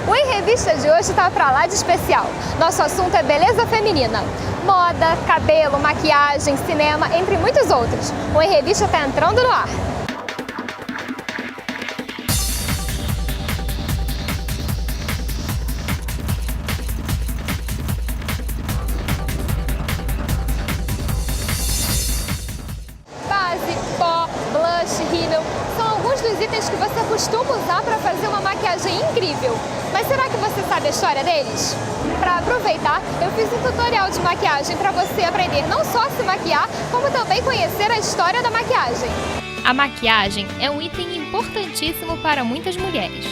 O Em Revista de hoje tá pra lá de especial. Nosso assunto é beleza feminina. Moda, cabelo, maquiagem, cinema, entre muitos outros. O Em Revista tá entrando no ar. Base, pó, blush, rímel são alguns dos itens que você costuma usar para fazer uma maquiagem incrível. Mas será que você sabe a história deles? Para aproveitar, eu fiz um tutorial de maquiagem para você aprender não só a se maquiar, como também conhecer a história da maquiagem. A maquiagem é um item importantíssimo para muitas mulheres,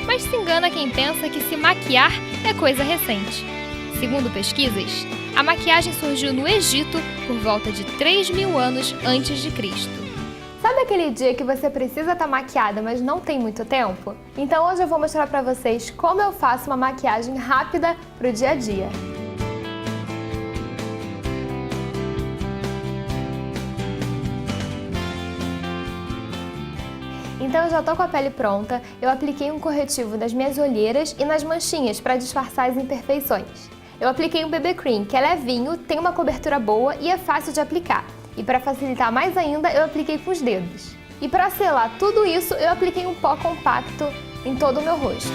mas se engana quem pensa que se maquiar é coisa recente. Segundo pesquisas, a maquiagem surgiu no Egito por volta de 3.000 anos antes de Cristo. Sabe aquele dia que você precisa estar maquiada, mas não tem muito tempo? Então hoje eu vou mostrar pra vocês como eu faço uma maquiagem rápida pro dia a dia. Então eu já tô com a pele pronta, eu apliquei um corretivo nas minhas olheiras e nas manchinhas para disfarçar as imperfeições. Eu apliquei um BB Cream, que é levinho, tem uma cobertura boa e é fácil de aplicar. E para facilitar mais ainda, eu apliquei com os dedos. E para selar tudo isso, eu apliquei um pó compacto em todo o meu rosto.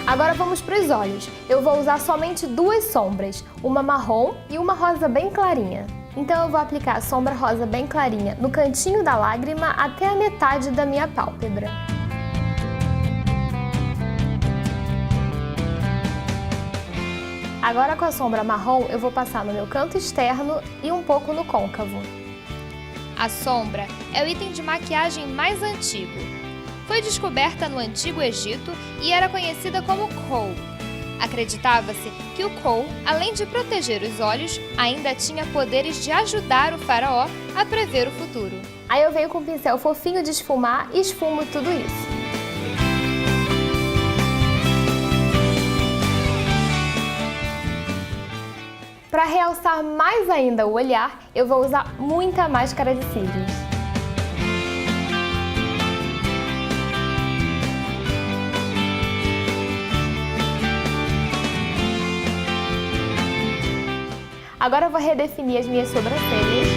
Agora vamos para os olhos. Eu vou usar somente duas sombras, uma marrom e uma rosa bem clarinha. Então eu vou aplicar a sombra rosa bem clarinha no cantinho da lágrima até a metade da minha pálpebra. Agora com a sombra marrom eu vou passar no meu canto externo e um pouco no côncavo. A sombra é o item de maquiagem mais antigo. Foi descoberta no Antigo Egito e era conhecida como kohl. Acreditava-se que o kohl, além de proteger os olhos, ainda tinha poderes de ajudar o faraó a prever o futuro. Aí eu venho com um pincel fofinho de esfumar e esfumo tudo isso. Para realçar mais ainda o olhar, eu vou usar muita máscara de cílios. Agora eu vou redefinir as minhas sobrancelhas.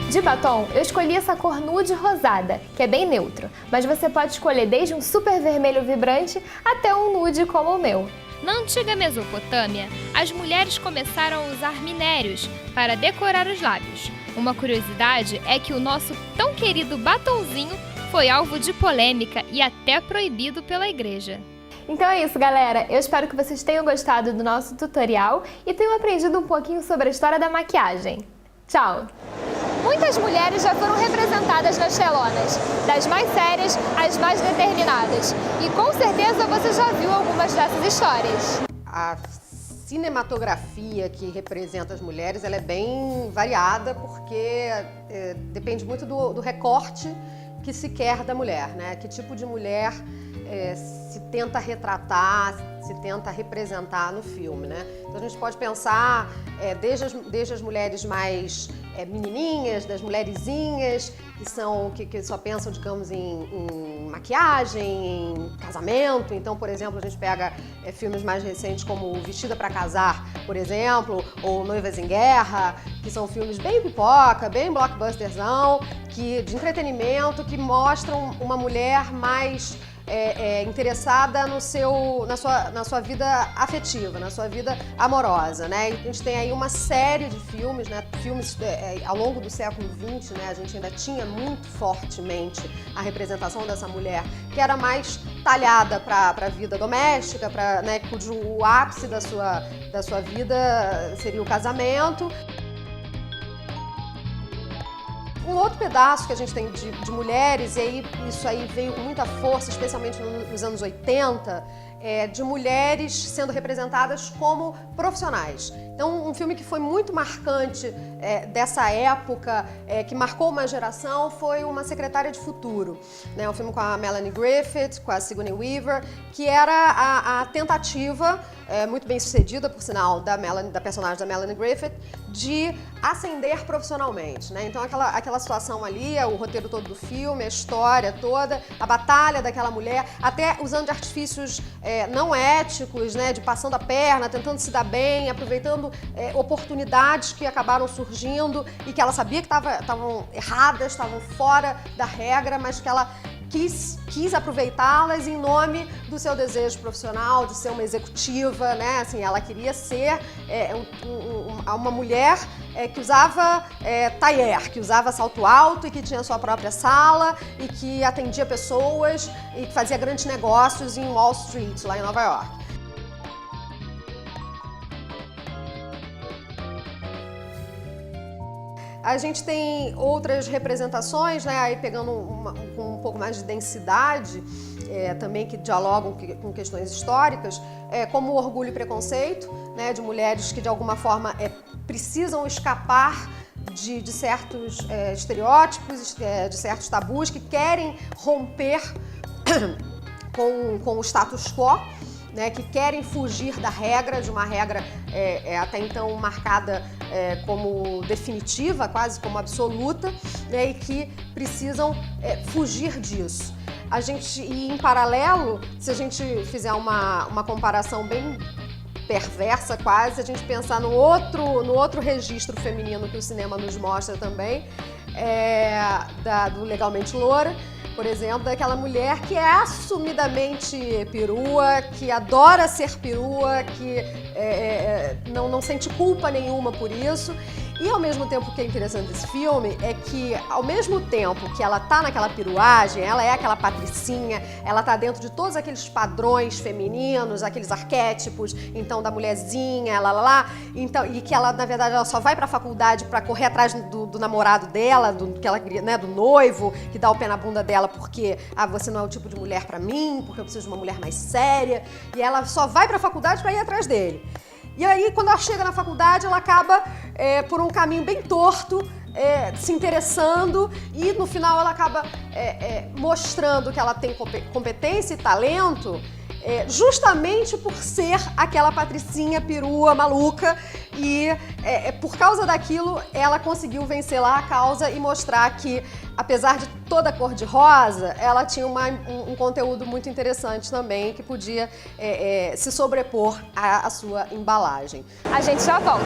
De batom, eu escolhi essa cor nude rosada, que é bem neutro, mas você pode escolher desde um super vermelho vibrante até um nude como o meu. Na antiga Mesopotâmia, as mulheres começaram a usar minérios para decorar os lábios. Uma curiosidade é que o nosso tão querido batonzinho foi alvo de polêmica e até proibido pela igreja. Então é isso, galera. Eu espero que vocês tenham gostado do nosso tutorial e tenham aprendido um pouquinho sobre a história da maquiagem. Tchau! Muitas mulheres já foram representadas nas telonas, das mais sérias às mais determinadas. E com certeza você já viu algumas dessas histórias. A cinematografia que representa as mulheres ela é bem variada porque depende muito do recorte que se quer da mulher, né? Que tipo de mulher se tenta retratar, se tenta representar no filme, né? Então a gente pode pensar desde as mulheres mais menininhas, das mulherzinhas, que só pensam, digamos, em maquiagem, em casamento. Então, por exemplo, a gente pega filmes mais recentes como Vestida para Casar, por exemplo, ou Noivas em Guerra, que são filmes bem pipoca, bem blockbusterzão, de entretenimento, que mostram uma mulher mais interessada na sua vida afetiva, na sua vida amorosa, né? E a gente tem aí uma série de filmes, né? Filmes ao longo do século XX, né? A gente ainda tinha muito fortemente a representação dessa mulher que era mais talhada para a vida doméstica, né? Cujo o ápice da sua vida seria o casamento. Um outro pedaço que a gente tem de mulheres, e aí isso aí veio com muita força, especialmente nos anos 80, de mulheres sendo representadas como profissionais. Então, um filme que foi muito marcante dessa época, que marcou uma geração, foi Uma Secretária de Futuro, né? Um filme com a Melanie Griffith, com a Sigourney Weaver, que era a tentativa, muito bem sucedida, por sinal, da personagem da Melanie Griffith, de ascender profissionalmente, né? Então, aquela situação ali, o roteiro todo do filme, a história toda, a batalha daquela mulher, até usando artifícios não éticos, né? De passando a perna, tentando se dar bem, aproveitando oportunidades que acabaram surgindo e que ela sabia que estavam erradas, estavam fora da regra, mas que ela quis aproveitá-las em nome do seu desejo profissional, de ser uma executiva, né? Assim, ela queria ser uma mulher que usava tailleur, que usava salto alto e que tinha sua própria sala e que atendia pessoas e que fazia grandes negócios em Wall Street, lá em Nova York. A gente tem outras representações, né, aí pegando com um pouco mais de densidade, também que dialogam com questões históricas, como o Orgulho e Preconceito, né, de mulheres que de alguma forma precisam escapar de certos estereótipos, de certos tabus, que querem romper com o status quo, né, que querem fugir da regra, de uma regra até então marcada como definitiva, quase como absoluta, né, e que precisam fugir disso. E em paralelo, se a gente fizer uma comparação bem perversa quase, a gente pensar no outro registro feminino que o cinema nos mostra também, do Legalmente Loura, por exemplo, daquela mulher que é assumidamente perua, que adora ser perua, que não sente culpa nenhuma por isso. E ao mesmo tempo, o que é interessante desse filme é que, ao mesmo tempo que ela tá naquela peruagem, ela é aquela patricinha, ela tá dentro de todos aqueles padrões femininos, aqueles arquétipos, então, da mulherzinha, então, e que ela, na verdade, ela só vai pra faculdade pra correr atrás do namorado dela, do que ela queria, né, do noivo, que dá o pé na bunda dela porque, você não é o tipo de mulher pra mim, porque eu preciso de uma mulher mais séria, e ela só vai pra faculdade pra ir atrás dele. E aí, quando ela chega na faculdade, ela acaba por um caminho bem torto, se interessando, e no final ela acaba mostrando que ela tem competência e talento, justamente por ser aquela patricinha perua, maluca, e por causa daquilo ela conseguiu vencer lá a causa e mostrar que, apesar de toda a cor de rosa, ela tinha um conteúdo muito interessante também, que podia se sobrepor à sua embalagem. A gente já volta.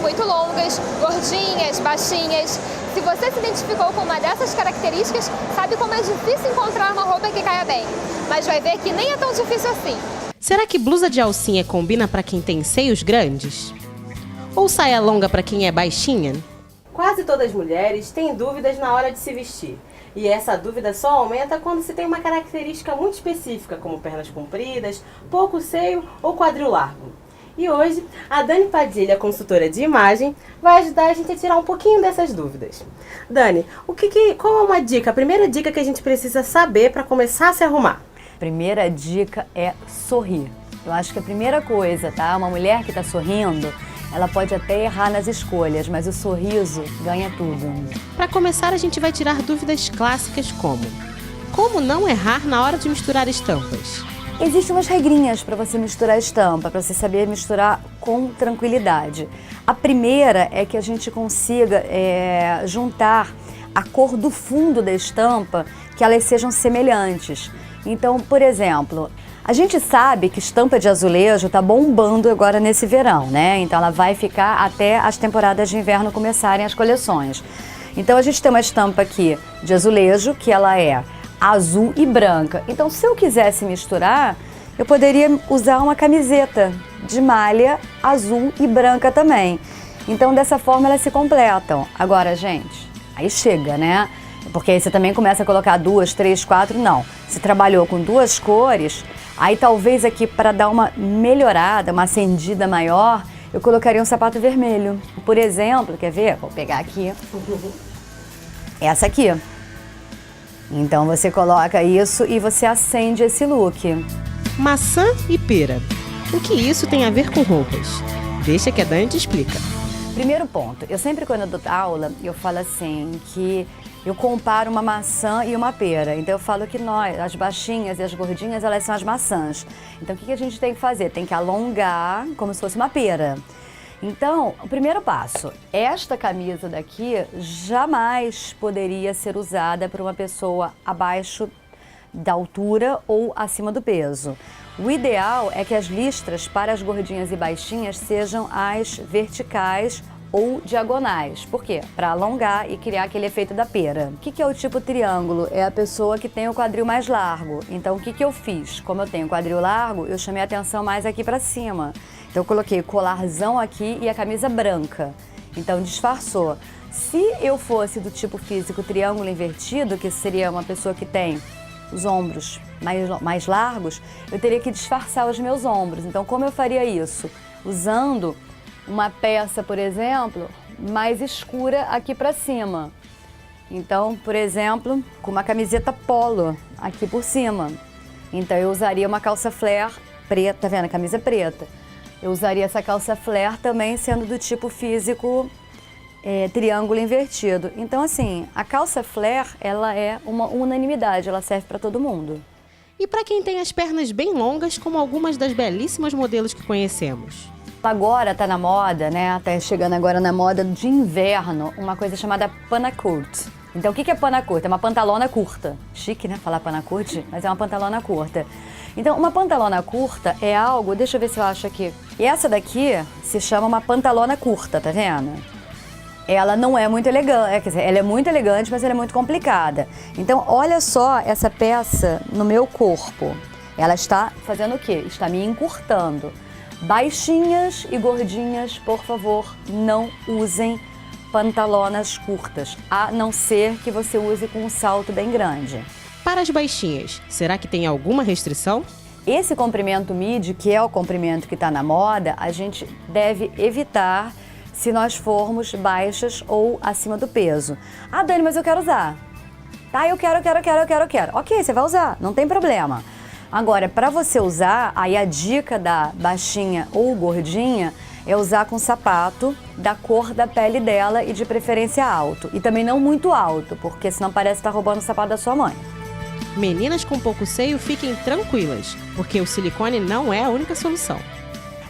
Muito longas, gordinhas, baixinhas. Se você se identificou com uma dessas características, sabe como é difícil encontrar uma roupa que caia bem. Mas vai ver que nem é tão difícil assim. Será que blusa de alcinha combina para quem tem seios grandes? Ou saia longa para quem é baixinha? Quase todas as mulheres têm dúvidas na hora de se vestir. E essa dúvida só aumenta quando se tem uma característica muito específica, como pernas compridas, pouco seio ou quadril largo. E hoje, a Dani Padilha, consultora de imagem, vai ajudar a gente a tirar um pouquinho dessas dúvidas. Dani, qual é uma dica, a primeira dica que a gente precisa saber para começar a se arrumar? Primeira dica é sorrir. Eu acho que a primeira coisa, tá? Uma mulher que está sorrindo, ela pode até errar nas escolhas, mas o sorriso ganha tudo. Para começar, a gente vai tirar dúvidas clássicas como não errar na hora de misturar estampas? Existem umas regrinhas para você misturar estampa, para você saber misturar com tranquilidade. A primeira é que a gente consiga juntar a cor do fundo da estampa, que elas sejam semelhantes. Então, por exemplo, a gente sabe que estampa de azulejo está bombando agora nesse verão, né? Então ela vai ficar até as temporadas de inverno começarem as coleções. Então a gente tem uma estampa aqui de azulejo, que ela é azul e branca. Então, se eu quisesse misturar, eu poderia usar uma camiseta de malha azul e branca também. Então, dessa forma, elas se completam. Agora, gente, aí chega, né? Porque aí você também começa a colocar 2, 3, 4, não. Você trabalhou com 2 cores, aí talvez aqui para dar uma melhorada, uma acendida maior, eu colocaria um sapato vermelho. Por exemplo, quer ver? Vou pegar aqui. Essa aqui. Então você coloca isso e você acende esse look. Maçã e pera. O que isso tem a ver com roupas? Deixa que a Dani te explica. Primeiro ponto, eu sempre quando eu dou aula, eu falo assim, que eu comparo uma maçã e uma pera. Então eu falo que nós, as baixinhas e as gordinhas, elas são as maçãs. Então o que a gente tem que fazer? Tem que alongar como se fosse uma pera. Então, o primeiro passo, esta camisa daqui jamais poderia ser usada por uma pessoa abaixo da altura ou acima do peso. O ideal é que as listras para as gordinhas e baixinhas sejam as verticais ou diagonais. Por quê? Para alongar e criar aquele efeito da pera. O que é o tipo triângulo? É a pessoa que tem o quadril mais largo. Então, o que eu fiz? Como eu tenho quadril largo, eu chamei a atenção mais aqui para cima. Então, eu coloquei o colarzão aqui e a camisa branca. Então, disfarçou. Se eu fosse do tipo físico triângulo invertido, que seria uma pessoa que tem os ombros mais largos, eu teria que disfarçar os meus ombros. Então, como eu faria isso? Usando uma peça, por exemplo, mais escura aqui para cima. Então, por exemplo, com uma camiseta polo aqui por cima. Então, eu usaria uma calça flare preta, tá vendo? A camisa preta. Eu usaria essa calça flare também sendo do tipo físico triângulo invertido. Então, assim, a calça flare, ela é uma unanimidade, ela serve para todo mundo. E para quem tem as pernas bem longas, como algumas das belíssimas modelos que conhecemos? Agora tá na moda, né? Tá chegando agora na moda de inverno, uma coisa chamada panacurt. Então, o que é panacurt? É uma pantalona curta. Chique, né? Falar panacurt, mas é uma pantalona curta. Então, uma pantalona curta é algo... Deixa eu ver se eu acho aqui. E essa daqui se chama uma pantalona curta, tá vendo? Ela não é muito elegante, quer dizer, ela é muito elegante, mas ela é muito complicada. Então, olha só essa peça no meu corpo. Ela está fazendo o quê? Está me encurtando. Baixinhas e gordinhas, por favor, não usem pantalonas curtas, a não ser que você use com um salto bem grande. Para as baixinhas, será que tem alguma restrição? Esse comprimento midi, que é o comprimento que está na moda, a gente deve evitar se nós formos baixas ou acima do peso. Ah, Dani, mas eu quero usar. Tá, eu quero. Ok, você vai usar, não tem problema. Agora, para você usar, aí a dica da baixinha ou gordinha é usar com sapato da cor da pele dela e de preferência alto. E também não muito alto, porque senão parece estar roubando o sapato da sua mãe. Meninas com pouco seio, fiquem tranquilas, porque o silicone não é a única solução.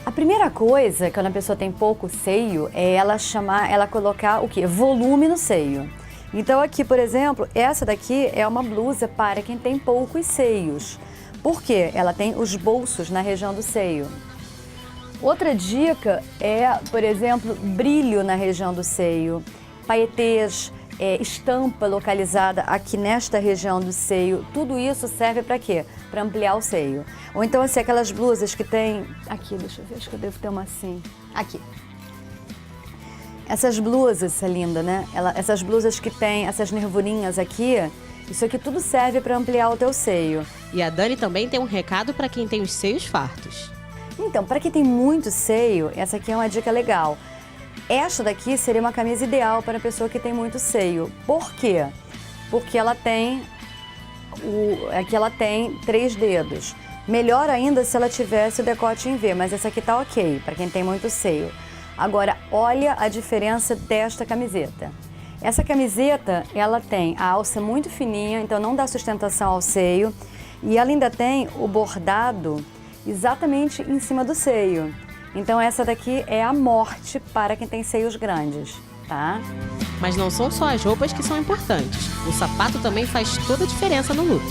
A primeira coisa, quando a pessoa tem pouco seio, é ela colocar o quê? Volume no seio. Então aqui, por exemplo, essa daqui é uma blusa para quem tem poucos seios. Por quê? Ela tem os bolsos na região do seio. Outra dica é, por exemplo, brilho na região do seio, paetês, estampa localizada aqui nesta região do seio. Tudo isso serve para quê? Para ampliar o seio. Ou então, assim, aquelas blusas que tem... Aqui, deixa eu ver, acho que eu devo ter uma assim. Aqui. Essas blusas, essa linda, né? Essas blusas que tem essas nervurinhas aqui, isso aqui tudo serve para ampliar o teu seio. E a Dani também tem um recado para quem tem os seios fartos. Então, para quem tem muito seio, essa aqui é uma dica legal. Esta daqui seria uma camisa ideal para a pessoa que tem muito seio. Por quê? Porque ela tem aqui ela tem 3 dedos. Melhor ainda se ela tivesse o decote em V, mas essa aqui tá ok, para quem tem muito seio. Agora, olha a diferença desta camiseta. Essa camiseta, ela tem a alça muito fininha, então não dá sustentação ao seio. E ela ainda tem o bordado exatamente em cima do seio. Então essa daqui é a morte para quem tem seios grandes, tá? Mas não são só as roupas que são importantes. O sapato também faz toda a diferença no look.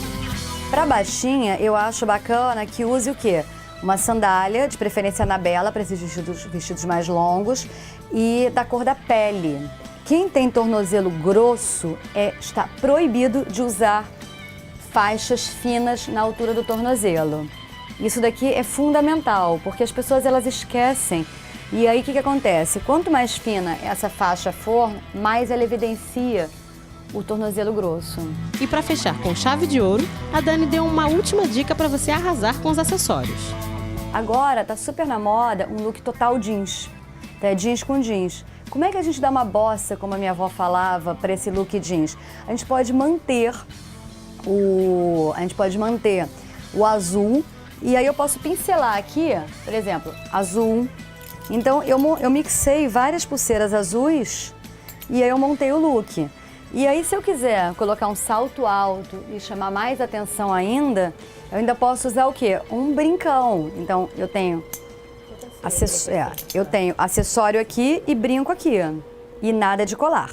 Para baixinha, eu acho bacana que use o quê? Uma sandália, de preferência Anabela, para esses vestidos mais longos, e da cor da pele. Quem tem tornozelo grosso está proibido de usar faixas finas na altura do tornozelo. Isso daqui é fundamental, porque as pessoas elas esquecem. E aí o que acontece? Quanto mais fina essa faixa for, mais ela evidencia o tornozelo grosso. E para fechar com chave de ouro, a Dani deu uma última dica para você arrasar com os acessórios. Agora tá super na moda um look total jeans. É jeans com jeans. Como é que a gente dá uma bossa, como a minha avó falava, para esse look jeans? A gente pode manter o azul, e aí eu posso pincelar aqui, por exemplo, azul. Então eu mixei várias pulseiras azuis e aí eu montei o look. E aí se eu quiser colocar um salto alto e chamar mais atenção ainda, eu ainda posso usar o quê? Um brincão. Então eu tenho acessório aqui e brinco aqui. E nada de colar.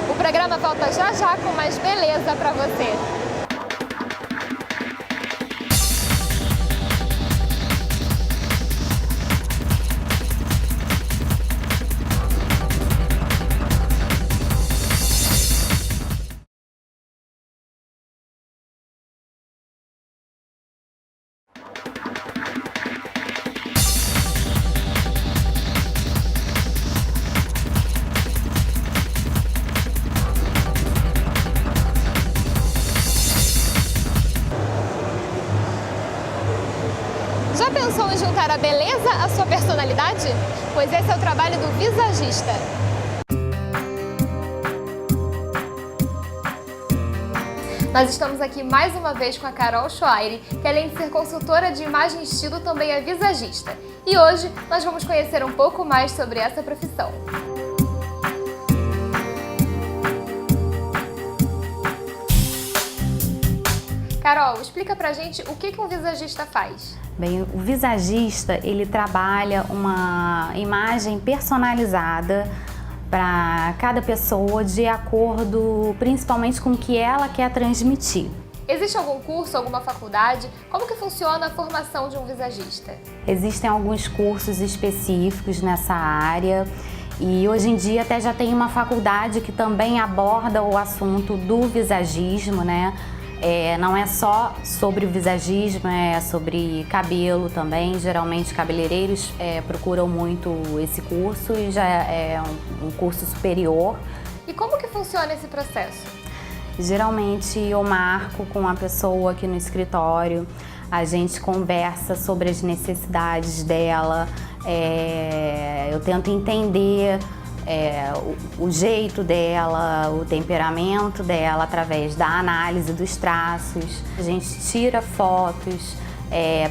O programa volta já já com mais beleza pra você. Já pensou em juntar a beleza à sua personalidade? Pois esse é o trabalho do visagista. Nós estamos aqui mais uma vez com a Carol Schwaire, que além de ser consultora de imagem e estilo, também é visagista. E hoje nós vamos conhecer um pouco mais sobre essa profissão. Carol, explica pra gente o que um visagista faz. Bem, o visagista, ele trabalha uma imagem personalizada para cada pessoa de acordo principalmente com o que ela quer transmitir. Existe algum curso, alguma faculdade? Como que funciona a formação de um visagista? Existem alguns cursos específicos nessa área e hoje em dia até já tem uma faculdade que também aborda o assunto do visagismo, né? Não é só sobre o visagismo, é sobre cabelo também. Geralmente cabeleireiros procuram muito esse curso e já é um curso superior. E como que funciona esse processo? Geralmente eu marco com a pessoa aqui no escritório, a gente conversa sobre as necessidades dela, eu tento entender o jeito dela, o temperamento dela através da análise dos traços. A gente tira fotos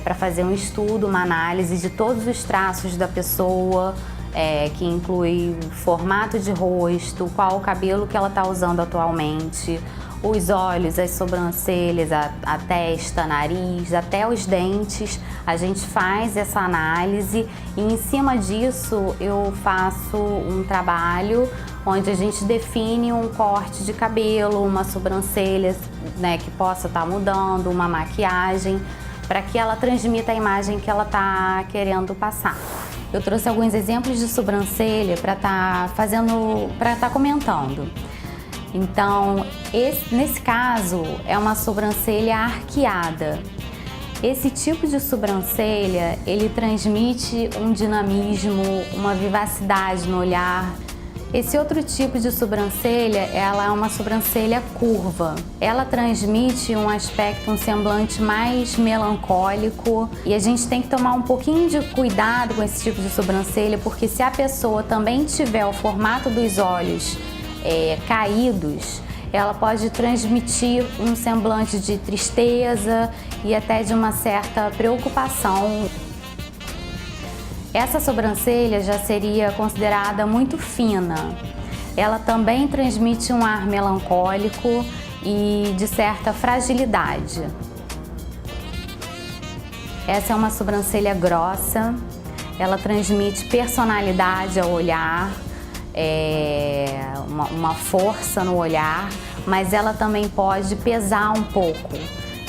para fazer um estudo, uma análise de todos os traços da pessoa, que inclui o formato de rosto, qual o cabelo que ela está usando atualmente, os olhos, as sobrancelhas, a testa, nariz, até os dentes. A gente faz essa análise e em cima disso eu faço um trabalho onde a gente define um corte de cabelo, uma sobrancelha, né, que possa estar mudando, uma maquiagem, para que ela transmita a imagem que ela está querendo passar. Eu trouxe alguns exemplos de sobrancelha para estar comentando. Então, nesse caso, é uma sobrancelha arqueada. Esse tipo de sobrancelha, ele transmite um dinamismo, uma vivacidade no olhar. Esse outro tipo de sobrancelha, ela é uma sobrancelha curva. Ela transmite um aspecto, um semblante mais melancólico. E a gente tem que tomar um pouquinho de cuidado com esse tipo de sobrancelha, porque se a pessoa também tiver o formato dos olhos caídos, ela pode transmitir um semblante de tristeza e até de uma certa preocupação. Essa sobrancelha já seria considerada muito fina. Ela também transmite um ar melancólico e de certa fragilidade. Essa é uma sobrancelha grossa, ela transmite personalidade ao olhar, uma força no olhar, mas ela também pode pesar um pouco.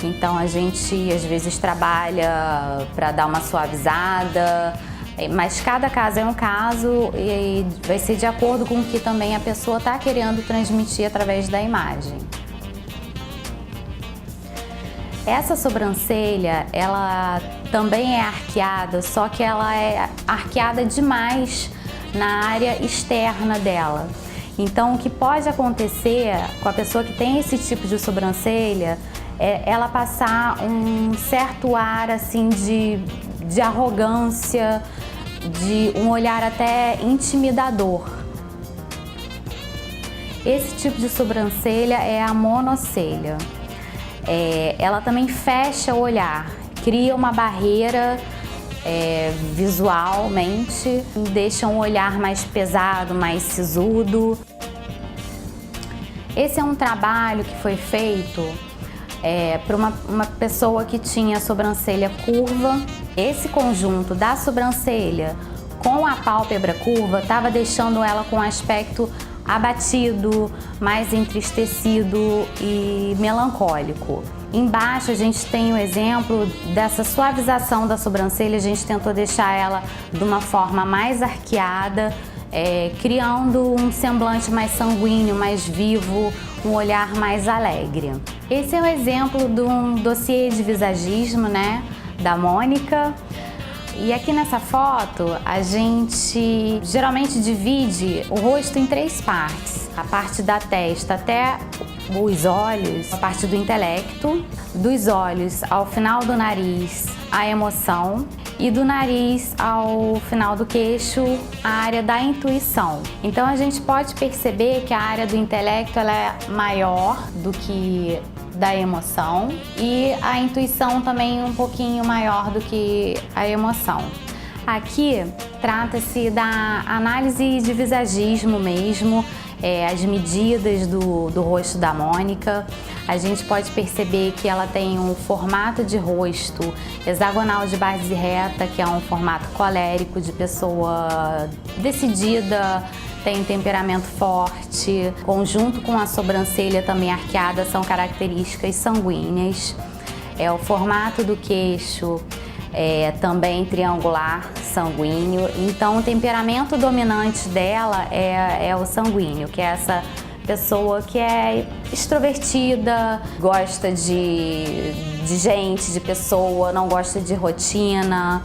Então a gente às vezes trabalha para dar uma suavizada, mas cada caso é um caso e vai ser de acordo com o que também a pessoa está querendo transmitir através da imagem. Essa sobrancelha, ela também é arqueada, só que ela é arqueada demais na área externa dela. Então, o que pode acontecer com a pessoa que tem esse tipo de sobrancelha é ela passar um certo ar assim de arrogância, de um olhar até intimidador. Esse tipo de sobrancelha é a monocelha. Ela também fecha o olhar, cria uma barreira visualmente, deixa um olhar mais pesado, mais sisudo. Esse é um trabalho que foi feito para uma pessoa que tinha sobrancelha curva. Esse conjunto da sobrancelha com a pálpebra curva estava deixando ela com um aspecto abatido, mais entristecido e melancólico. Embaixo a gente tem o exemplo dessa suavização da sobrancelha, a gente tentou deixar ela de uma forma mais arqueada, criando um semblante mais sanguíneo, mais vivo, um olhar mais alegre. Esse é um exemplo de um dossiê de visagismo, né, da Mônica. E aqui nessa foto, a gente geralmente divide o rosto em 3 partes. A parte da testa até os olhos, a parte do intelecto, dos olhos ao final do nariz, a emoção, e do nariz ao final do queixo, a área da intuição. Então a gente pode perceber que a área do intelecto ela é maior do que da emoção e a intuição também um pouquinho maior do que a emoção. Aqui trata-se da análise de visagismo mesmo, as medidas do rosto da Mônica. A gente pode perceber que ela tem um formato de rosto hexagonal de base reta, que é um formato colérico de pessoa decidida, tem temperamento forte, conjunto com a sobrancelha também arqueada, são características sanguíneas. O formato do queixo também triangular, sanguíneo. Então o temperamento dominante dela é o sanguíneo, que é essa pessoa que é extrovertida, gosta de gente, de pessoa, não gosta de rotina.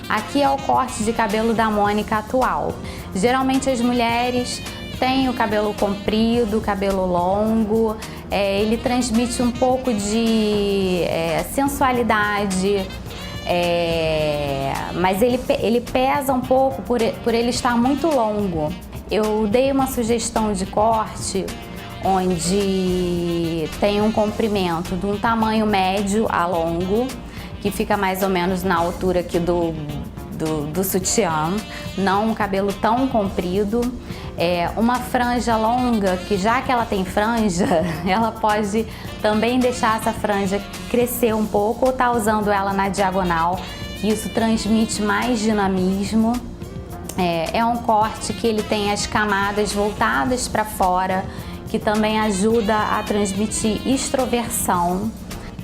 Aqui é o corte de cabelo da Mônica atual. Geralmente as mulheres têm o cabelo comprido, cabelo longo, ele transmite um pouco de sensualidade, mas ele pesa um pouco por ele estar muito longo. Eu dei uma sugestão de corte onde tem um comprimento de um tamanho médio a longo, que fica mais ou menos na altura aqui do sutiã, não um cabelo tão comprido. Uma franja longa, que já que ela tem franja, ela pode também deixar essa franja crescer um pouco ou tá usando ela na diagonal, que isso transmite mais dinamismo. É um corte que ele tem as camadas voltadas para fora, que também ajuda a transmitir extroversão.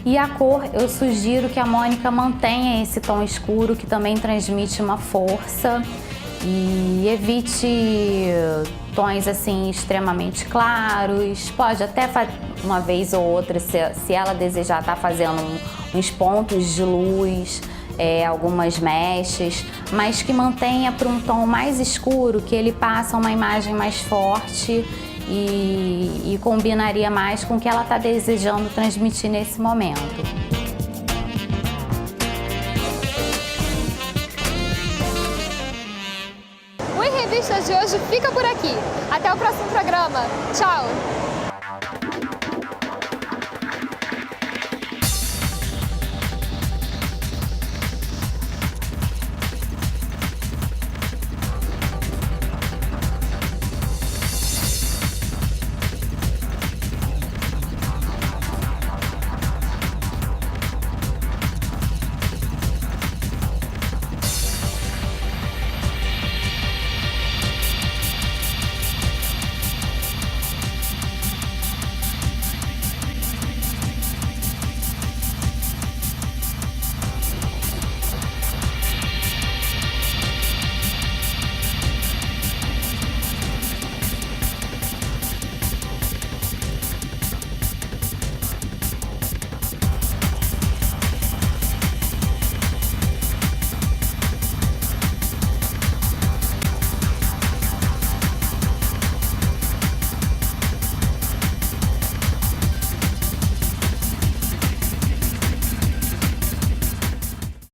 E a cor, eu sugiro que a Mônica mantenha esse tom escuro, que também transmite uma força, e evite tons assim extremamente claros. Pode até uma vez ou outra, se ela desejar, estar fazendo uns pontos de luz, algumas mechas, mas que mantenha para um tom mais escuro, que ele passa uma imagem mais forte e combinaria mais com o que ela está desejando transmitir nesse momento. O Em Revista de hoje fica por aqui. Até o próximo programa. Tchau!